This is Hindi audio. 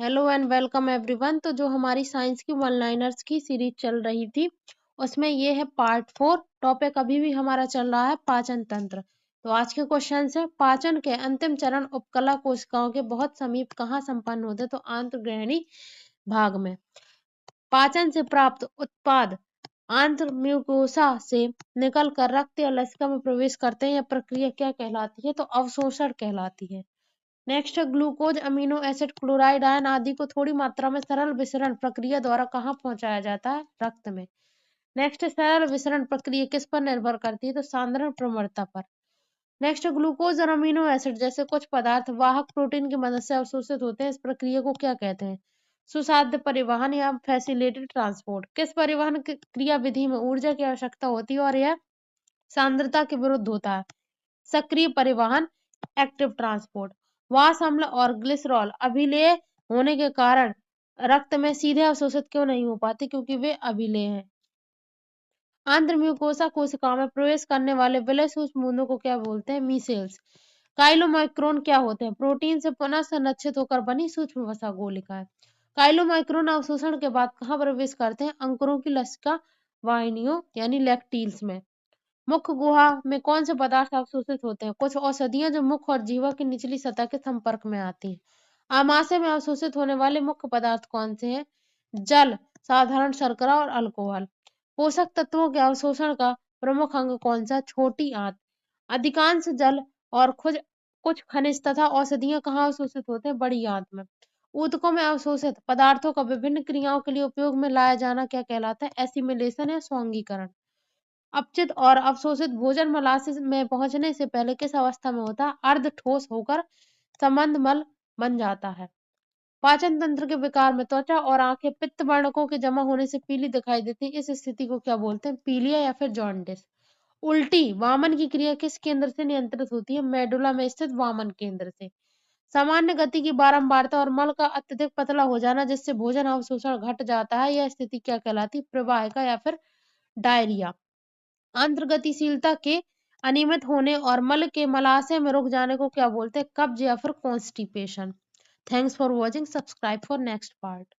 Hello and welcome everyone. तो जो हमारी साइंस की वन लाइनर्स की सीरीज चल रही थी उसमें ये है पार्ट 4। टॉपिक अभी भी हमारा चल रहा है पाचन तंत्र। तो आज के क्वेश्चन है पाचन के अंतिम चरण उपकला कोशिकाओं के बहुत समीप कहाँ संपन्न होते हैं? तो आंतग्रहणी भाग में। पाचन से प्राप्त उत्पाद आंत्र म्यूकोसा से निकलकर रक्त या लसिका में प्रवेश करते हैं। यह प्रक्रिया क्या कहलाती है? तो अवशोषण कहलाती है। नेक्स्ट है glucose amino acid chloride ion आदि को थोड़ी मात्रा में सरल विसरण प्रक्रिया द्वारा कहाँ पहुंचाया जाता है? रक्त में। नेक्स्ट सरल विसरण प्रक्रिया किस पर निर्भर करती है? तो सांद्रण प्रवणता पर। नेक्स्ट ग्लूकोज और अमीनो एसिड जैसे कुछ पदार्थ वाहक प्रोटीन की मदद से अवशोषित होते हैं। इस प्रक्रिया को क्या कहते हैं? सुसाध्य परिवहन या फैसिलिटेड ट्रांसपोर्ट। किस परिवहन क्रिया विधि में ऊर्जा की आवश्यकता होती है और यह सांद्रता के विरुद्ध होता है? सक्रिय परिवहन, एक्टिव ट्रांसपोर्ट। वास अम्ल और ग्लिसरॉल अभिलेय होने के कारण रक्त में सीधे अवशोषित क्यों नहीं हो पाते? क्योंकि वे अभिलेय हैं। आंत्र म्यूकोसा कोशिकाओं में प्रवेश करने वाले विलय सूक्ष्म बूंदों को क्या बोलते हैं? मीसेल्स। काइलोमाइक्रोन क्या होते हैं? प्रोटीन से पुनः संरक्षित होकर बनी सूक्ष्म वसा गोलिकाएं। काइलोमाइक्रोन अवशोषण के बाद कहाँ प्रवेश करते हैं? अंकुरों की लसिका वाहिनियों यानी लैक्टील्स में। मुख गुहा में कौन से पदार्थ अवशोषित होते हैं? कुछ औषधियां जो मुख और जीवा की निचली सतह के संपर्क में आती हैं। आमाशय में अवशोषित होने वाले मुख्य पदार्थ कौन से हैं? जल, साधारण शर्करा और अल्कोहल। पोषक तत्वों के अवशोषण का प्रमुख अंग कौन सा? छोटी आंत। अधिकांश जल और कुछ खनिज तथा औषधियां कहाँ अवशोषित होते हैं? बड़ी आंत में। ऊतकों में अवशोषित पदार्थों का विभिन्न क्रियाओं के लिए उपयोग में लाया जाना क्या कहलाता है? एसिमिलेशन या स्वांगीकरण। अपचित और अवशोषित भोजन मलाशय में पहुंचने से पहले किस अवस्था में होता है? अर्ध ठोस होकर संबंध मल बन जाता है। पाचन तंत्र के विकार में त्वचा और आंखें पित्त वर्णकों के जमा होने से पीली दिखाई देती है। इस स्थिति को क्या बोलते हैं? पीलिया या फिर जॉन्डिस। उल्टी वामन की क्रिया किस केंद्र से नियंत्रित होती है? मेडुला में स्थित वामन केंद्र से। सामान्य गति की बारंबारता और मल का अत्यधिक पतला हो जाना जिससे भोजन अवशोषण घट जाता है, यह स्थिति क्या कहलाती है? प्रवाहिका या फिर डायरिया। आंत्र गतिशीलता के अनियमित होने और मल के मलाशय में रुक जाने को क्या बोलते हैं? कब्ज या फिर constipation. Thanks for watching. Subscribe for next part.